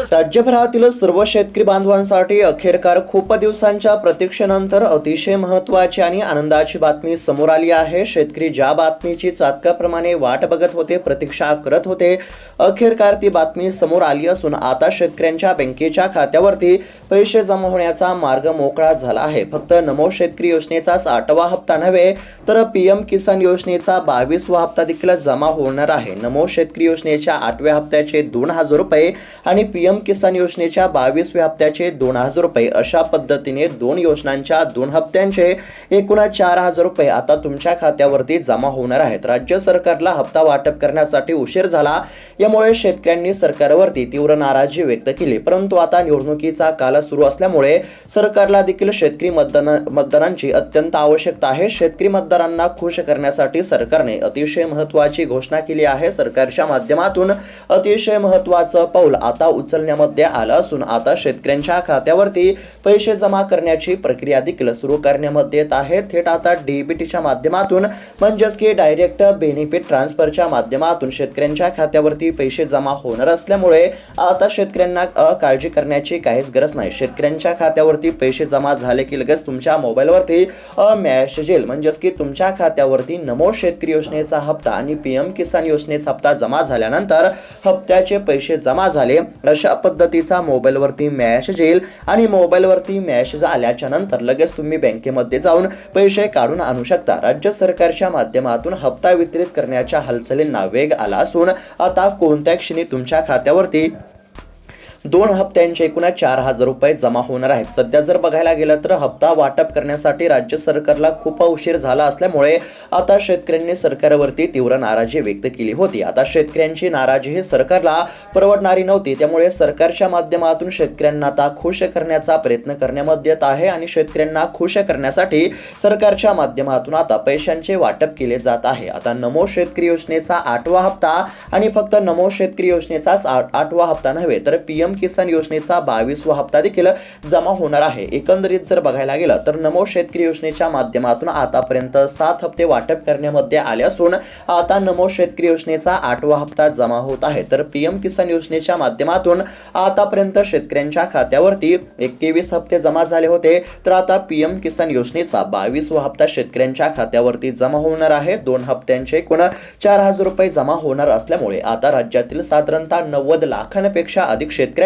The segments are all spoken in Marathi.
राज्यभरातील सर्व शेतकरी बांधवांसाठी अखेरकार खूप दिवसांच्या प्रतीक्षेनंतर अतिशय महत्त्वाची आणि आनंदाची बातमी समोर आली आहे। शेतकरी ज्या बातमीची चातकाप्रमाणे वाट बघत होते, प्रतीक्षा करत होते, अखेरकार ती बातमी समोर आली असून आता शेतकऱ्यांच्या बँकेच्या खात्यावरती पैसे जमा होण्याचा मार्ग मोकळा झाला आहे। फक्त नमो शेतकरी योजनेचाच 8वा हप्ता नव्हे तर पीएम किसान योजनेचा 22वा हप्ता देखील जमा होणार आहे। नमो शेतकरी योजनेच्या 8व्या हप्त्याचे 2000 रुपये आणि पीएम किसान योजनेच्या 22व्या हप्त्याचे 2000 रुपये अशा पद्धतीने दोन योजनांच्या 2 हप्त्यांचे एकूण 4000 रुपये आता तुमच्या खात्यावरती जमा होणार आहेत। राज्य सरकारला हप्ता वाटप करण्यासाठी उशीर झाला, यामुळे शेतकऱ्यांनी सरकारवरती तीव्र नाराजी व्यक्त केली। परंतु आता निवडणुकीचा काल सुरू असल्यामुळे सरकारला देखील शेतकरी मतदारांची अत्यंत आवश्यकता आहे। शेतकरी मतदारांना खुश करण्यासाठी सरकारने अतिशय महत्त्वाची घोषणा केली आहे। सरकारच्या माध्यमातून अतिशय महत्त्वाचं पाऊल आता उचलण्यामध्ये आलं असून आता शेतकऱ्यांच्या खात्यावरती पैसे जमा करण्याची प्रक्रिया देखील सुरू करण्यामध्ये येत आहे। थेट आता डीबीटीच्या माध्यमातून म्हणजेच की डायरेक्ट बेनिफिट ट्रान्सफरच्या माध्यमातून शेतकऱ्यांच्या खात्यावरती पैसे जमा होणार असल्यामुळे आता शेतकऱ्यांना काळजी करण्याची काहीच गरज नाही। शेतकऱ्यांच्या खात्यावरती पैसे जमा झाले की लगेच तुमच्या मोबाईलवरती मेसेज येईल, म्हणजेच की तुमच्या खात्यावरती नमो शेतकरी योजनेचा हप्ता आणि पीएम किसान योजनेचा हप्ता जमा झाल्यानंतर हप्त्याचे पैसे जमा झाले अशा पद्धतीचा मोबाईलवरती मेसेज येईल आणि मोबाईलवरती मेसेज आल्याच्या नंतर लगेच तुम्ही बँकेमध्ये जाऊन पैसे काढून आणू शकता। राज्य सरकारच्या माध्यमातून हप्ता वितरित करण्याच्या हालचालींना वेग आला असून आता कोणत्या क्षणी तुमच्या खात्यावरती 2 हप्त्यांचे एकूण 4000 रुपये जमा होणार आहेत। सध्या जर बघायला गेलं तर हप्ता वाटप करण्यासाठी राज्य सरकारला खूप उशीर झाला असल्यामुळे आता शेतकऱ्यांनी सरकारवरती तीव्र नाराजी व्यक्त केली होती। आता शेतकऱ्यांची नाराजी ही सरकारला परवडणारी नव्हती, त्यामुळे सरकारच्या माध्यमातून शेतकऱ्यांना आता खुश करण्याचा प्रयत्न करण्यामध्ये येत आहे आणि शेतकऱ्यांना खुश करण्यासाठी सरकारच्या माध्यमातून आता पैशांचे वाटप केले जात आहे। आता नमो शेतकरी योजनेचा 8वा हप्ता आणि फक्त नमो शेतकरी योजनेचाच 8वा हप्ता नव्हे तर पीएम किसान योजनेचा 22वा हप्ता देखील जमा होणार आहे। एकंदरीत जर बघायला गेलं तर नमो शेतकरी योजनेच्या माध्यमातून आतापर्यंत 7 हप्ते वाटप करण्यामध्ये आले असून आता नमो शेतकरी योजनेचा 8वा हप्ता जमा होत आहे। तर पीएम किसान योजनेच्या माध्यमातून आतापर्यंत शेतकऱ्यांच्या खात्यावरती 21 हप्ते जमा झाले होते, तर आता पीएम किसान योजनेचा 22वा हप्ता शेतकऱ्यांच्या खात्यावरती जमा होणार आहे। 2 हप्त्यांचे एकूण 4000 रुपये जमा होणार असल्यामुळे आता राज्यातील साधारणतः 90 लाखांपेक्षा अधिक शेतकऱ्यांना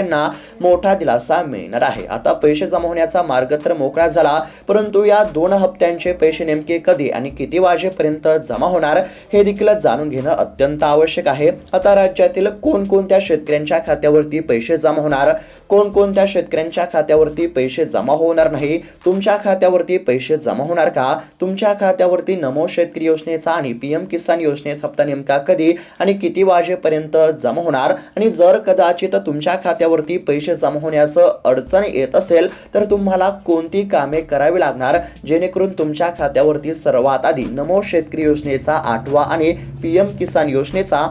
मोठा दिलासा मिळणार आहे। आता पैसे जमा होण्याचा मार्ग तर मोकळा झाला, परंतु या 2 हप्त्यांचे पैसे नेमके कधी आणि किती वाजेपर्यंत जमा होणार हे देखील जाणून घेणं अत्यंत आवश्यक आहे। आता राज्यातील कोणकोणत्या शेतकऱ्यांच्या खात्यावरती पैसे जमा होणार, कोणकोणत्या शेतकऱ्यांच्या खात्यावरती पैसे जमा होणार नाही, तुमच्या खात्यावरती पैसे जमा होणार का, तुमच्या खात्यावरती नमो शेतकरी योजनेचा आणि पीएम किसान योजनेचा हप्ता नेमका कधी आणि किती वाजेपर्यंत जमा होणार, आणि जर कदाचित तुमच्या खात्यावरती पैसे जमा होण्यास अडचण येत असेल तर तुम्हाला कोणती कामे करावी लागणार जेणेकरून तुमच्या खात्यावरती सर्वात आधी नमो शेतकरी योजनेचा 8वा आणि पीएम किसान योजनेचा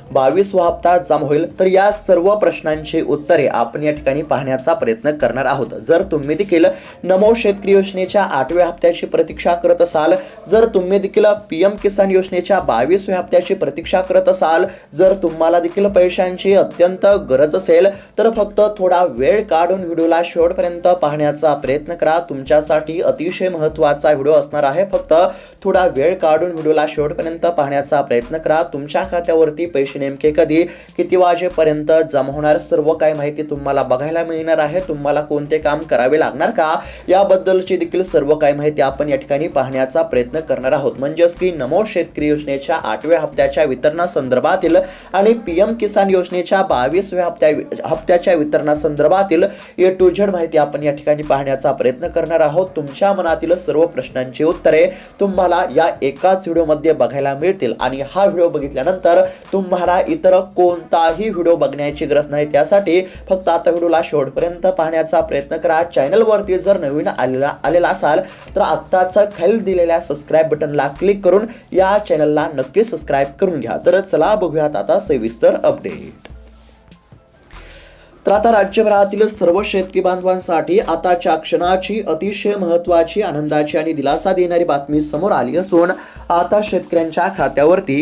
22वा हप्ता जमा होईल। तर या सर्व प्रश्नांची उत्तरे आपण या ठिकाणी पाहण्याचा प्रयत्न करणार आहोत। जर तुम्ही देखील नमो शेतकरी योजनेच्या 8व्या हप्त्याची प्रतीक्षा करत असाल, जर तुम्ही देखील पीएम किसान योजनेच्या 22व्या हप्त्याची प्रतीक्षा करत असाल, जर तुम्हाला देखील पैशांची अत्यंत गरज असेल तर फक्त थोडा वेळ काढून व्हिडिओला शेवटपर्यंत पाहण्याचा प्रयत्न करा। तुमच्यासाठी अतिशय महत्त्वाचा व्हिडिओ असणार आहे। फक्त थोडा वेळ काढून व्हिडिओला शेवटपर्यंत पाहण्याचा प्रयत्न करा। तुमच्या खात्यावरती पैसे नेमके कधी किती वाजेपर्यंत जमा होणार सर्व काही माहिती तुम्हाला बघायला मिळणार आहे। तुम्हाला कोणते काम करावे लागणार का याबद्दलची देखील सर्व काही माहिती आपण या ठिकाणी पाहण्याचा प्रयत्न करणार आहोत। म्हणजेच की नमो शेतकरी योजनेच्या 8व्या हप्त्याच्या वितरणासंदर्भातील आणि पीएम किसान योजनेच्या 22व्या हप्त्याच्या वितरणासंदर्भातील A to Z माहिती आपण या ठिकाणी पाहण्याचा प्रयत्न करणार आहोत। तुमच्या मनातील सर्व प्रश्नांची उत्तरे तुम्हाला या एकाच व्हिडिओमध्ये बघायला मिळतील आणि हा व्हिडिओ बघितल्यानंतर तुम्हाला इतर कोणताही व्हिडिओ बघण्याची गरज नाही। त्यासाठी फक्त आता व्हिडिओला शेवटपर्यंत पाहण्याचा प्रयत्न करा। चॅनलवरती जर नवीन आलेला असाल तर आत्ताच खाली दिलेल्या सबस्क्राइब बटनला क्लिक करून या चॅनलला नक्की सबस्क्राइब करून घ्या। तर चला बघूयात आता सविस्तर अपडेट। तर आता राज्यभरातील सर्व शेतकरी बांधवांसाठी आताच्या क्षणाची अतिशय महत्त्वाची, आनंदाची आणि दिलासा देणारी बातमी समोर आली असून आता शेतकऱ्यांच्या खात्यावरती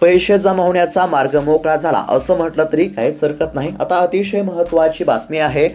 पैसे जमा होण्याचा मार्ग मोकळा झाला असं म्हटलं तरी काहीच हरकत नाही। आता अतिशय महत्त्वाची बातमी आहे।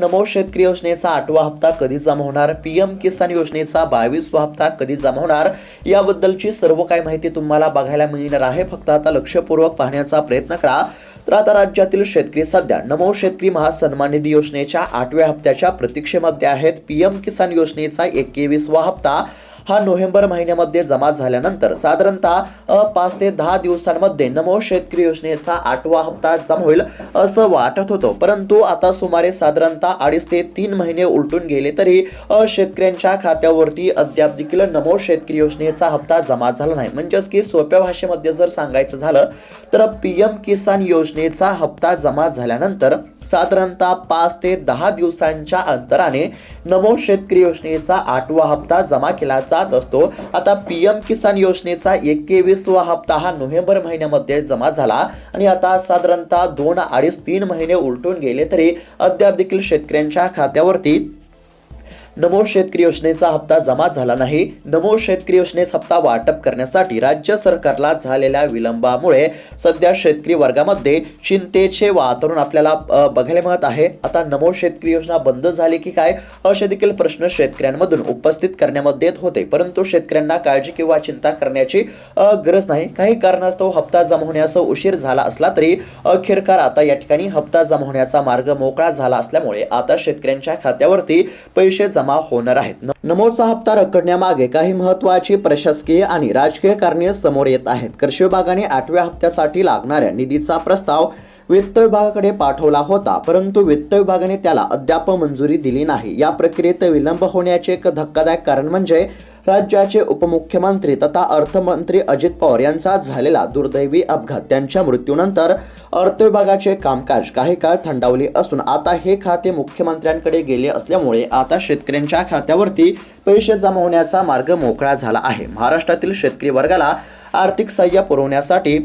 नमो शेतकरी योजनेचा 8वा हप्ता कधी जमा होणार, पीएम किसान योजनेचा 22वा हप्ता कधी जमा होणार, याबद्दलची सर्व काही माहिती तुम्हाला बघायला मिळणार आहे। फक्त आता लक्षपूर्वक पाहण्याचा प्रयत्न करा। तर आता राज्यातील शेतकरी सध्या नमो शेतकरी महासन्मान निधी योजनेच्या 8व्या हप्त्याच्या प्रतीक्षेमध्ये आहेत। पीएम किसान योजनेचा 21वा हप्ता हा नोव्हेंबर महिन्यामध्ये जमा झाल्यानंतर साधारणतः 5 ते 10 दिवसांमध्ये नमो शेतकरी योजनेचा 8वा हप्ता जमा होईल असं वाटत होतं, परंतु आता सुमारे साधारणतः 2.5 ते 3 महिने उलटून गेले तरी शेतकऱ्यांच्या खात्यावरती अद्याप देखील नमो शेतकरी योजनेचा हप्ता जमा झाला नाही। म्हणजेच की सोप्या भाषेमध्ये जर सांगायचं झालं तर पीएम किसान योजनेचा हप्ता जमा झाल्यानंतर साधारणतः 5 ते 10 दिवसांच्या अंतराने नमो शेतकरी योजनेचा 8वा हप्ता जमा केला जात असतो। आता पीएम किसान योजनेचा 21वा हप्ता हा नोव्हेंबर महिन्यामध्ये जमा झाला आणि आता साधारणतः 2, 2.5, 3 महिने उलटून गेले तरी अद्याप देखील शेतकऱ्यांच्या खात्यावरती नमो शेतकरी योजनेचा हप्ता जमा झाला नाही। नमो शेतकरी योजनेचा हप्ता वाटप करण्यासाठी राज्य सरकारला झालेल्या विलंबामुळे सध्या शेतकरी वर्गामध्ये चिंतेचे वातावरण आपल्याला बघायला मिळत आहे। आता नमो शेतकरी योजना बंद झाली की काय असे देखील प्रश्न शेतकऱ्यांमधून उपस्थित करण्यामध्ये येत होते, परंतु शेतकऱ्यांना काळजी किंवा चिंता करण्याची गरज नाही। काही कारणास्तव हप्ता जमा होण्यास उशीर झाला असला तरी अखेरकार आता या ठिकाणी हप्ता जमा होण्याचा मार्ग मोकळा झाला असल्यामुळे आता शेतकऱ्यांच्या खात्यावरती पैसे जमा होणार आहेत। नमोचा हप्ता रखडण्यामागे काही महत्त्वाची प्रशासकीय आणि राजकीय कारणे समोर येत आहेत। कृषी विभागाने 8व्या हप्त्यासाठी लागणाऱ्या निधीचा प्रस्ताव वित्त विभागाकडे पाठवला होता, परंतु वित्त विभागाने त्याला अद्याप मंजुरी दिली नाही। या प्रक्रियेत विलंब होण्याचे एक धक्कादायक कारण म्हणजे राज्याचे उपमुख्यमंत्री तथा अर्थमंत्री अजित पवार यांचा झालेला दुर्दैवी अपघात। त्यांच्या मृत्यूनंतर अर्थ विभागाचे कामकाज काही काळ थंडावले असून आता हे खाते मुख्यमंत्र्यांकडे गेले असल्यामुळे आता शेतकऱ्यांच्या खात्यावरती पैसे जमा होण्याचा मार्ग मोकळा झाला आहे। महाराष्ट्रातील शेतकरी वर्गाला आर्थिक सहाय्य पुरवण्यासाठी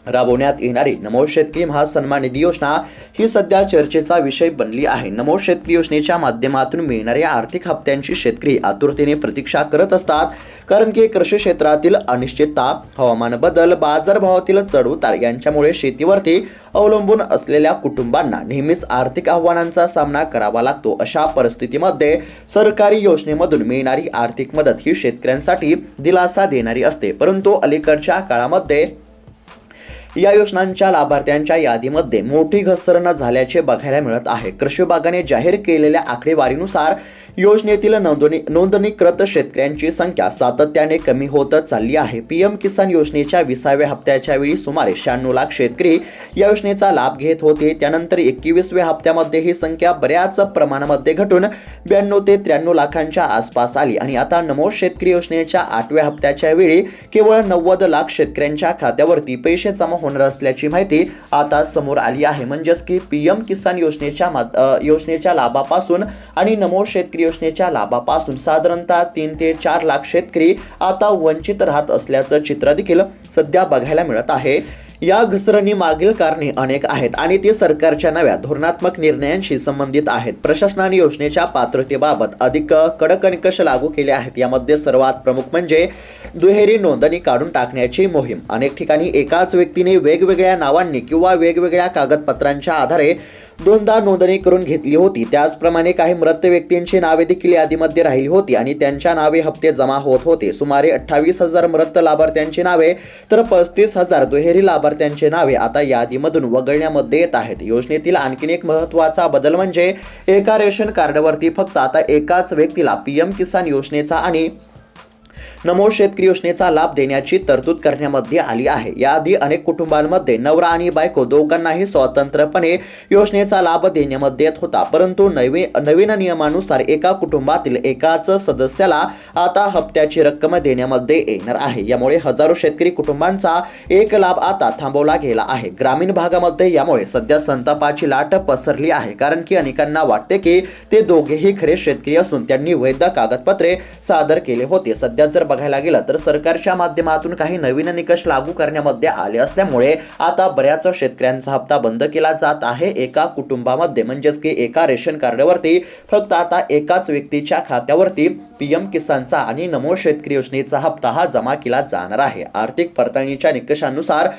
राबवण्यात येणारी नमो शेतकरी महासन्मान निधी योजना ही सध्या चर्चेचा विषय बनली आहे। नमो शेतकरी योजनेच्या माध्यमातून मिळणाऱ्या आर्थिक हप्त्यांची शेतकरी आतुरतेने प्रतीक्षा करत असतात, कारण की कृषी क्षेत्रातील अनिश्चितता, हवामान बदल, बाजारभावातील चढउतार यांच्यामुळे शेतीवरती अवलंबून असलेल्या कुटुंबांना नेहमीच आर्थिक आव्हानांचा सामना करावा लागतो। अशा परिस्थितीमध्ये सरकारी योजनेमधून मिळणारी आर्थिक मदत ही शेतकऱ्यांसाठी दिलासा देणारी असते, परंतु अलीकडच्या काळामध्ये या योजनांच्या लाभार्थ्यांच्या यादीमध्ये मोठी घसरण झाल्याचे बघायला मिळत आहे। कृषी विभागाने जाहीर केलेल्या आकडेवारीनुसार योजनेतील नोंदणीकृत शेतकऱ्यांची संख्या सातत्याने कमी होत चालली आहे। पीएम किसान योजनेच्या 20व्या हप्त्याच्या वेळी सुमारे 96 लाख शेतकरी या योजनेचा लाभ घेत होते। त्यानंतर 21व्या हप्त्यामध्ये ही संख्या बऱ्याच प्रमाणामध्ये घटून 92 ते 93 लाखांच्या आसपास आली आणि आता नमो शेतकरी योजनेच्या 8व्या हप्त्याच्या वेळी केवळ 90 लाख शेतकऱ्यांच्या खात्यावरती पैसे जमा होणार असल्याची माहिती आता समोर आली आहे। म्हणजेच की पीएम किसान योजनेच्या लाभापासून आणि नमो शेतकरी योजनेच्या लाभापासून साधारणतः 3 ते 4 लाख शेतकरी आता वंचित राहत असल्याचं चित्र देखील सध्या बघायला मिळत आहे। या घसरणी मागील कारणे अनेक आहेत आणि ते सरकारच्या नव्या धोरणात्मक निर्णयांशी संबंधित आहेत। प्रशासनाने योजनेच्या पात्रतेबाबत अधिक कडक निकष लागू केले आहेत। यामध्ये सर्वात प्रमुख म्हणजे दुहेरी नोंदणी काढून टाकण्याची मोहीम। अनेक ठिकाणी एकाच व्यक्तीने वेगवेगळ्या नावांनी किंवा वेगवेगळ्या कागदपत्रांच्या आधारे दोनदा नोंदणी करून घेतली होती। त्याचप्रमाणे काही मृत व्यक्तींची नावे देखील यादीमध्ये राहिली होती आणि त्यांच्या नावे हप्ते जमा होत होते। सुमारे 28,000 मृत लाभार्थ्यांची नावे तर 35,000 दुहेरी लाभार्थ्यांची नावे आता यादीमधून वगळण्यामध्ये येत आहेत। योजनेतील आणखी एक महत्त्वाचा बदल म्हणजे एका रेशन कार्डवरती फक्त आता एकाच व्यक्तीला पीएम किसान योजनेचा आणि नमो शेतकरी योजनेचा लाभ देण्याची तरतूद करण्यामध्ये आली आहे। याआधी अनेक कुटुंबांमध्ये नवरा आणि बायको दोघांनाही स्वतंत्रपणे योजनेचा लाभ देण्यामध्ये येत होता, परंतु नवीन नियमानुसार एका कुटुंबातील एकाच सदस्याला आता हप्त्याची रक्कम देण्यामध्ये येणार आहे। यामुळे हजारो शेतकरी कुटुंबांचा एक लाभ आता थांबवला गेला आहे। ग्रामीण भागामध्ये यामुळे सध्या संतापाची लाट पसरली आहे, कारण की अनेकांना वाटते की ते दोघेही खरे शेतकरी असून त्यांनी वैध कागदपत्रे सादर केले होते। सध्या जर बघायला गेलं तर सरकारच्या माध्यमातून काही नवीन निकष लागू करण्यामध्ये आले असल्यामुळे आता बऱ्याच शेतकऱ्यांचा हप्ता बंद केला जात आहे। एका कुटुंबामध्ये म्हणजेच की एका रेशन कार्डवरती फक्त आता एकाच व्यक्तीच्या खात्यावरती पीएम किसानचा आणि नमो शेतकरी योजनेचा हप्ता हा जमा केला जाणार आहे। आर्थिक पडताळणीच्या निकषानुसार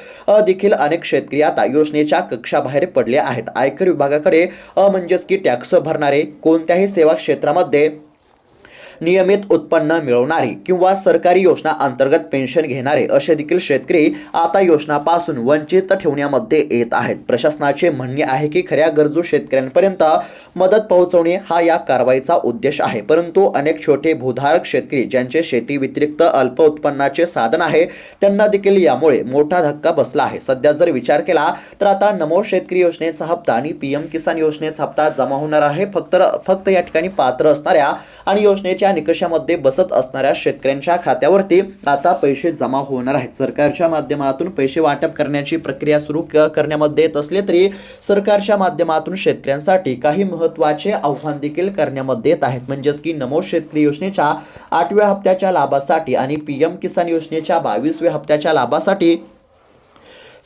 देखील अनेक शेतकरी आता योजनेच्या कक्षाबाहेर पडले आहेत। आयकर विभागाकडे म्हणजेच की टॅक्स भरणारे, कोणत्याही सेवा क्षेत्रामध्ये नियमित उत्पन्न मिळवणारे किंवा सरकारी योजना अंतर्गत पेन्शन घेणारे असे देखील शेतकरी आता योजनापासून वंचित ठेवण्यामध्ये येत आहेत। प्रशासनाचे म्हणणे आहे की खऱ्या गरजू शेतकऱ्यांपर्यंत मदत पोहोचवणे हा या कारवाईचा उद्देश आहे, परंतु अनेक छोटे भूधारक शेतकरी ज्यांचे शेती व्यतिरिक्त अल्प उत्पन्नाचे साधन आहे त्यांना देखील यामुळे मोठा धक्का बसला आहे। सध्या जर विचार केला तर आता नमो शेतकरी योजनेचा हप्ता आणि पीएम किसान योजनेचा हप्ता जमा होणार आहे फक्त या ठिकाणी पात्र असणाऱ्या आणि योजनेच्या निकषामध्ये बसत असणाऱ्या शेतकऱ्यांच्या खात्यावरती आता पैसे जमा होणार आहेत। सरकारच्या माध्यमातून पैसे वाटप करण्याची प्रक्रिया सुरू करण्यामध्ये येत असले तरी सरकारच्या माध्यमातून शेतकऱ्यांसाठी काही महत्त्वाचे आव्हान देखील करण्यामध्ये येत आहेत। म्हणजेच की नमो शेतकरी योजनेच्या 8व्या हप्त्याच्या लाभासाठी आणि पीएम किसान योजनेच्या 22व्या हप्त्याच्या लाभासाठी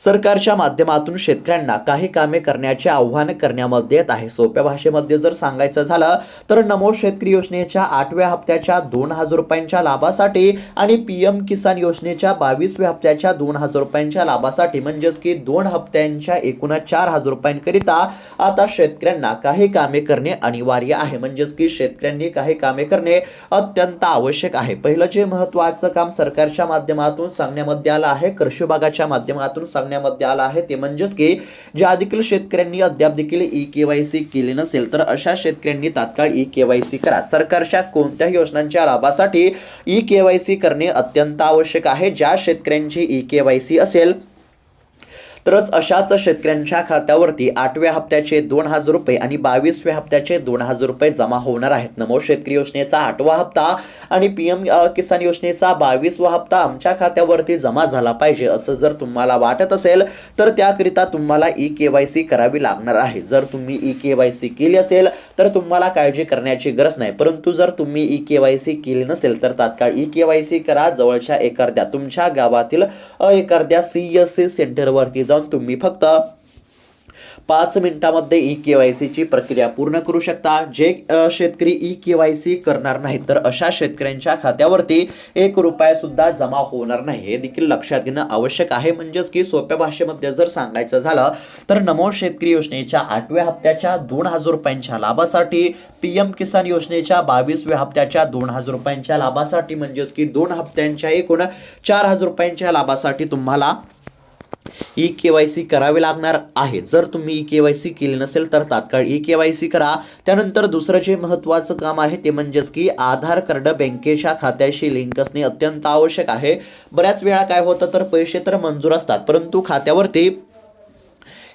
सरकारच्या माध्यमातून शेतकऱ्यांना काही कामे करण्याचे आव्हान करण्यामध्ये येत आहे। सोप्या भाषेमध्ये जर सांगायचं झालं तर नमो शेतकरी योजनेच्या 8व्या हप्त्याच्या 2000 रुपयांच्या लाभासाठी आणि पीएम किसान योजनेच्या 22व्या हप्त्याच्या 2000 रुपयांच्या लाभासाठी म्हणजेच की 2 हप्त्यांच्या एकूण 4000 रुपयांकरिता आता शेतकऱ्यांना काही कामे करणे अनिवार्य आहे। म्हणजेच की शेतकऱ्यांनी काही कामे करणे अत्यंत आवश्यक आहे। पहिलं जे महत्त्वाचं काम सरकारच्या माध्यमातून सांगण्यामध्ये आलं आहे, कृषी विभागाच्या माध्यमातून मध्ये आला आहे ते म्हणजेच की ज्या देखील शेतकऱ्यांनी अद्याप देखील ई-केवायसी केली नसेल तर अशा शेतकऱ्यांनी तात्काळ ई-केवायसी करा। सरकारच्या कोणत्याही योजनांच्या लाभासाठी ई-केवायसी करणे अत्यंत आवश्यक आहे। ज्या शेतकऱ्यांची ई-केवायसी असेल तरच अशाच शेतकऱ्यांच्या खात्यावरती 8व्या हप्त्याचे 2000 रुपये आणि 22व्या हप्त्याचे 2000 रुपये जमा होणार आहेत। नमो शेतकरी योजनेचा 8वा हप्ता आणि पीएम किसान योजनेचा 22वा हप्ता आमच्या खात्यावरती जमा झाला पाहिजे असं जर तुम्हाला वाटत असेल तर त्याकरिता तुम्हाला ई-केवायसी करावी लागणार आहे। जर तुम्ही ई-केवायसी केली असेल तर तुम्हाला काळजी करण्याची गरज नाही, परंतु जर तुम्ही ई-केवायसी केली नसेल तर तात्काळ ई-केवायसी करा। जवळच्या एखाद्या तुमच्या गावातील एखाद्या सीएससी सेंटरवरती जाऊन तुम्ही फक्त 5 मिनिटांमध्ये ई-केवायसी ची प्रक्रिया पूर्ण करू शकता। जे शेतकरी ई-केवायसी करणार नाहीत तर अशा शेतकऱ्यांच्या खात्यावरती 1 रुपया सुद्धा जमा होणार नाही, हे देखील लक्षात घेणं आवश्यक आहे। म्हणजेच की सोप्या भाषेमध्ये जर सांगायचं झालं तर नमो शेतकरी योजनेच्या 8व्या हप्त्याच्या 2000 रुपयांच्या लाभासाठी, पीएम किसान योजनेच्या 22व्या हप्त्याच्या 2000 रुपयांच्या लाभासाठी म्हणजेच की 2 हप्त्यांच्या एकूण 4000 रुपयांच्या लाभासाठी तुम्हाला ई-केवायसी करावे लागणार आहे। जर तुम्ही ई-केवायसी केली नसेल तर तात्काळ ई-केवायसी करा। त्यानंतर दुसरं जे महत्त्वाचं काम आहे ते म्हणजेच की आधार कार्ड बँकेच्या खात्याशी लिंक असणे अत्यंत आवश्यक आहे। बऱ्याच वेळा काय होतं तर पैसे तर मंजूर असतात परंतु खात्यावरती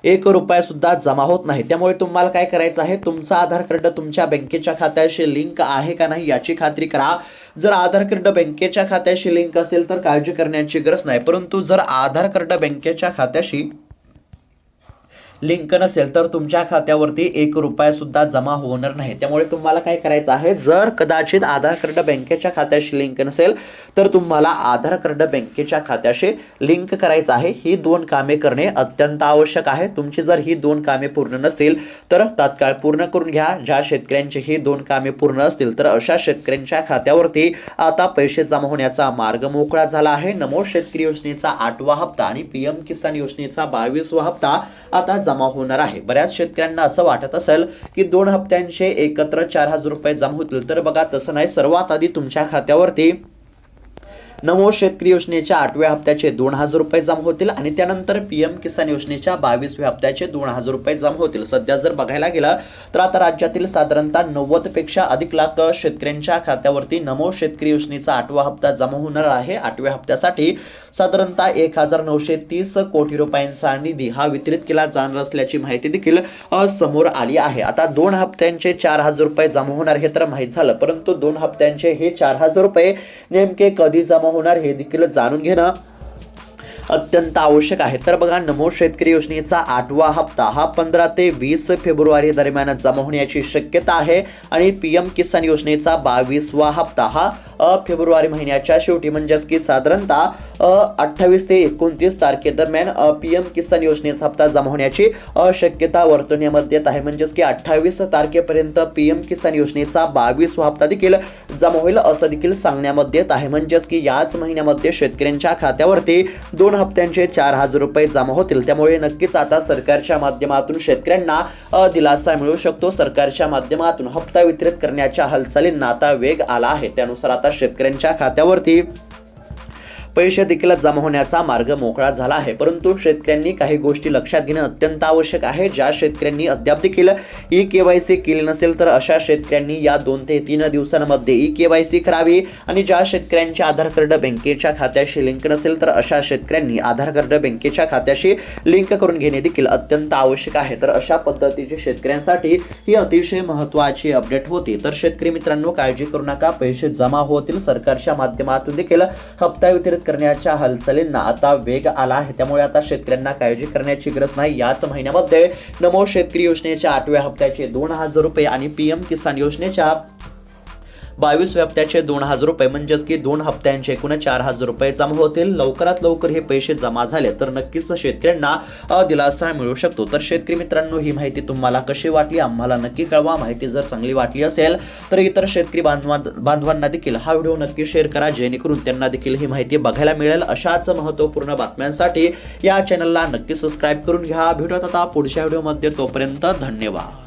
1 रुपया सुद्धा जमा होत नाही। त्यामुळे तुम्हाला काय करायचं आहे, तुमचं आधार कार्ड तुमच्या बँकेच्या खात्याशी लिंक आहे का नाही याची खात्री करा। जर आधार कार्ड बँकेच्या खात्याशी लिंक असेल तर काळजी करण्याची गरज नाही, परंतु जर आधार कार्ड बँकेच्या खात्याशी लिंक नसेल तर तुमच्या खात्यावरती 1 रुपया सुद्धा जमा होणार नाही। त्यामुळे तुम्हाला काय करायचं आहे, जर कदाचित आधार कार्ड बँकेच्या खात्याशी लिंक नसेल तर तुम्हाला आधार कार्ड बँकेच्या खात्याशी लिंक करायचं आहे। ही 2 कामे करणे अत्यंत आवश्यक आहे। तुमची जर ही 2 कामे पूर्ण नसतील तर तात्काळ पूर्ण करून घ्या। ज्या शेतकऱ्यांची ही 2 कामे पूर्ण असतील तर अशा शेतकऱ्यांच्या खात्यावरती आता पैसे जमा होण्याचा मार्ग मोकळा झाला आहे। नमो शेतकरी योजनेचा 8वा हप्ता आणि पीएम किसान योजनेचा 22वा हप्ता आता जमा होणार आहे। बऱ्याच शेतकऱ्यांना असं वाटत असेल की 2 हप्त्यांचे एकत्र 4000 रुपये जमा होतील, तर बघा तसं नाही। सर्वात आधी तुमच्या खात्यावरती नमो शेतकरी योजनेच्या 8व्या हप्त्याचे 2000 रुपये जमा होतील आणि त्यानंतर पीएम किसान योजनेच्या 22व्या हप्त्याचे 2000 रुपये जमा होतील। सध्या जर बघायला गेलं तर आता राज्यातील साधारणतः 90 पेक्षा अधिक लाख शेतकऱ्यांच्या खात्यावरती नमो शेतकरी योजनेचा 8वा हप्ता जमा होणार आहे। 8व्या हप्त्यासाठी साधारणतः 1930 कोटी रुपयांचा निधी हा वितरित केला जाणार असल्याची माहिती देखील समोर आली आहे। आता 2 हप्त्यांचे 4000 रुपये जमा होणार हे तर माहित झालं, परंतु 2 हप्त्यांचे हे 4000 रुपये नेमके कधी जमा होणार हे देखील जाणून घेणं अत्यंत आवश्यक आहे। तर बघा, नमो शेतकरी योजनेचा 8वा हप्ता हा 15 ते 20 फेब्रुवारी दरम्यान जमा होण्याची शक्यता आहे आणि पीएम किसान योजनेचा 22वा हप्ता हा फेब्रुवारी महिन्याच्या शेवटी म्हणजेच की साधारणतः 28 ते 29 तारखेदरम्यान पीएम किसान योजनेचा हप्ता जमा होण्याची शक्यता वर्तवण्यात येत आहे। म्हणजेच की 28 तारखेपर्यंत पीएम किसान योजनेचा 22वा हप्ता देखील जमा होईल असं देखील सांगण्यात येत आहे। म्हणजेच की याच महिन्यामध्ये शेतकऱ्यांच्या खात्यावरती 2 हप्त्यांचे 4,000 रुपये जमा होतील। त्यामुळे नक्कीच आता सरकारच्या माध्यमातून शेतकऱ्यांना दिलासा मिळू शकतो। सरकारच्या माध्यमातून हप्ता वितरित करण्याच्या हालचालींना आता वेग आला आहे। त्यानुसार आता शेतकऱ्यांच्या खात्यावरती पैसे देखील जमा होण्याचा मार्ग मोकळा झाला आहे। परंतु शेतकऱ्यांनी काही गोष्टी लक्षात घेणं अत्यंत आवश्यक आहे। ज्या शेतकऱ्यांनी अद्याप देखील ई-केवायसी केली नसेल तर अशा शेतकऱ्यांनी या 2 ते 3 दिवसांमध्ये ई-केवायसी करावी आणि ज्या शेतकऱ्यांचे आधार कार्ड बँकेच्या खात्याशी लिंक नसेल तर अशा शेतकऱ्यांनी आधार कार्ड बँकेच्या खात्याशी लिंक करून घेणे देखील अत्यंत आवश्यक आहे। तर अशा पद्धतीची शेतकऱ्यांसाठी ही अतिशय महत्त्वाची अपडेट होती। तर शेतकरी मित्रांनो, काळजी करू नका, पैसे जमा होतील। सरकारच्या माध्यमातून देखील हप्ता वितरित करण्याच्या हालचालींना आता वेग आला आहे। त्यामुळे आता शेतकऱ्यांना काळजी करण्याची गरज नाही। याच महिन्यामध्ये नमो शेतकरी योजनेच्या 8व्या हप्त्याचे 2,000 रुपये आणि पीएम किसान योजनेच्या 22व्या हप्त्याचे 2,000 रुपये म्हणजेच की 2 हप्त्यांचे एकूण 4,000 रुपये जमा होतील। लवकरात लवकर हे पैसे जमा झाले तर नक्कीच शेतकऱ्यांना दिलासा मिळू शकतो। तर शेतकरी मित्रांनो, ही माहिती तुम्हाला कशी वाटली आम्हाला नक्की कळवा। माहिती जर चांगली वाटली असेल तर इतर शेतकरी बांधवांना देखील हा व्हिडिओ नक्की शेअर करा, जेणेकरून त्यांना देखील ही माहिती बघायला मिळेल। अशाच महत्त्वपूर्ण बातम्यांसाठी या चॅनलला नक्की सबस्क्राईब करून घ्या। भेटूयात आता पुढच्या व्हिडिओमध्ये, तोपर्यंत धन्यवाद।